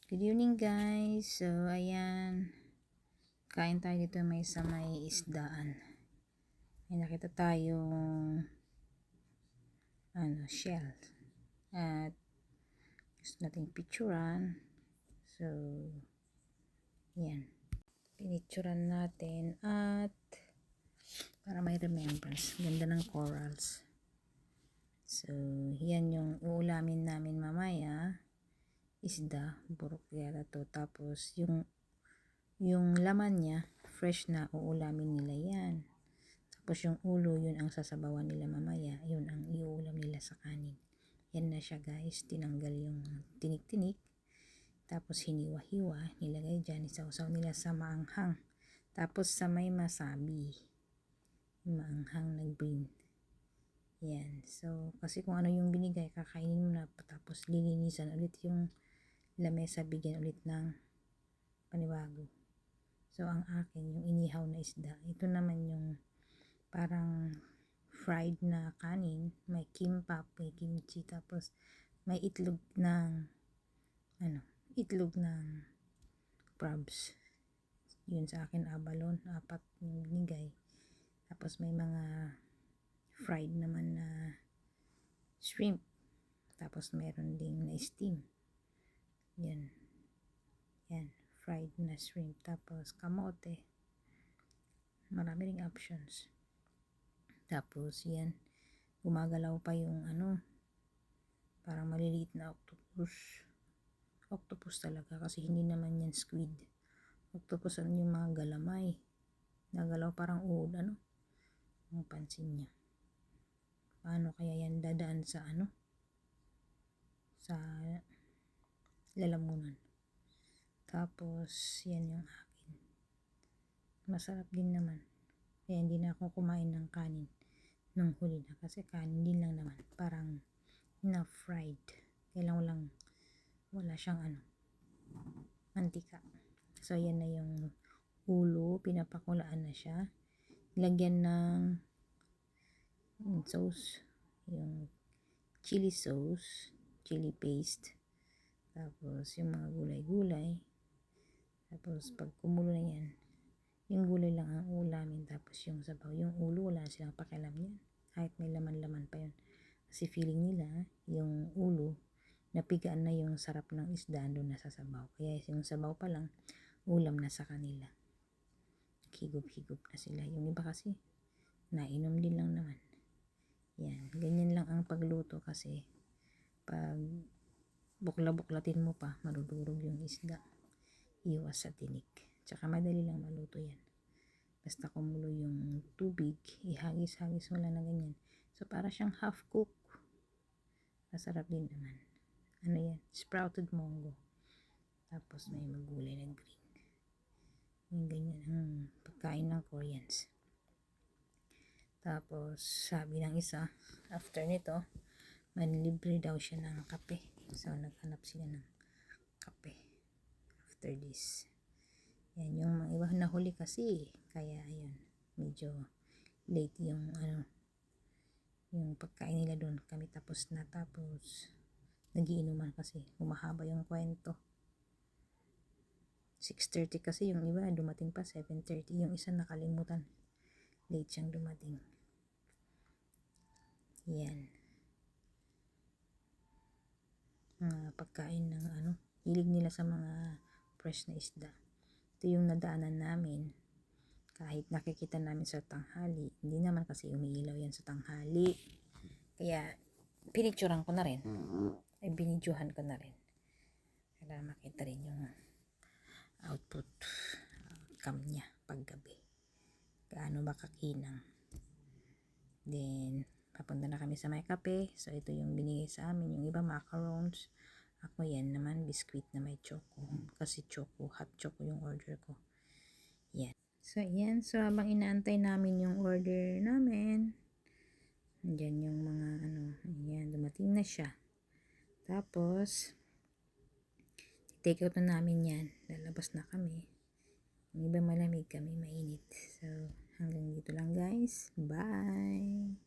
Good evening guys. So ayan, kain tayo dito sa may isdaan. May nakita tayong shell at gusto nating picturean. So yan, pinicturean natin at para may remembrance. Ganda ng corals. So yan yung uulamin namin mamaya, isda, burok yata to. Tapos yung laman niya fresh na, uulamin nila yan. Tapos yung ulo, yun ang sasabawan nila mamaya, yun ang iuulam nila sa kanin. Yan na siya guys, tinanggal yung tinik-tinik, tapos hiniwa-hiwa, nilagay dyan, isawsaw nila sa maanghang, tapos sa may masabi, maanghang na green. Yan, so kasi kung ano yung binigay, kakainin mo na, tapos lilinisan ulit yung lamesa, bigyan ulit ng panibago. So ang akin yung inihaw na isda, ito naman yung parang fried na kanin, may kimbap, may kimchi, tapos may itlog ng crabs. Yun sa akin abalone, 4 yung binigay. Tapos may mga fried naman na shrimp, tapos meron ding na steam. Yan fried na shrimp, tapos kamote, marami ring options. Tapos yan, gumagalaw pa yung parang maliliit na octopus talaga, kasi hindi naman yan squid. Octopus yung mga galamay, nagalaw parang uod. Ang pansin niya, paano kaya yan dadaan sa sa lalamunan. Tapos yan yung akin, masarap din naman. Kaya hindi na ako kumain ng kanin nung huli na, kasi kanin din lang naman, parang na fried, kailangan lang wala siyang mantika. So yan na yung ulo, pinapakulaan na siya, lagyan ng sauce, yung chili sauce, chili paste, tapos yung mga gulay-gulay. Tapos pag kumulo na yan, yung gulay lang ang ulamin, tapos yung sabaw. Yung ulo wala silang pakialam yan, kahit may laman-laman pa yun, kasi feeling nila yung ulo napigaan na yung sarap ng isda doon na sa sabaw, kaya yung sabaw pa lang ulam na sa kanila, higop-higop na sila. Yung iba kasi nainom din lang naman. Yan, ganyan lang ang pagluto, kasi pag bukla-buklatin mo pa, marudurog yung isda. Iwas sa tinik, tsaka madali lang maluto yan, basta kumulo yung tubig, ihagis-hagis mo lang na ganyan. So para siyang half cook, masarap din naman. Yan, sprouted munggo, tapos may magulay na green. Yung ganyan ang pagkain ng Koreans. Tapos sabi ng isa, after nito manlibre daw siya ng kape, so naghanap sila ng kape after this. Yan, yung mga iba nahuli kasi, kaya ayun, medyo late yung yung pagkain nila doon. Kami tapos na, tapos nagiinuman kasi humahaba yung kwento. 6:30 kasi yung iba, dumating pa 7:30. Yung isa nakalimutan, late siyang dumating. Yan, mga pagkain ng hilig nila sa mga fresh na isda. Ito yung nadaanan namin, kahit nakikita namin sa tanghali, hindi naman kasi umiilaw yan sa tanghali, kaya pinicturean ko na rin, ay binidyohan ko na rin, para makita rin yung outcome niya paggabi, gaano ba kakinang. Then papunta na kami sa may kape. So ito yung binigay sa amin, yung iba macarons, ako yan naman biscuit na may choco, kasi hot choco yung order ko. Yan, so yan, so habang inaantay namin yung order namin, andyan yung mga ayan, dumating na siya. Tapos take out na namin yan, lalabas na kami. Yung iba malamig, kami mainit. So hanggang dito lang guys, bye.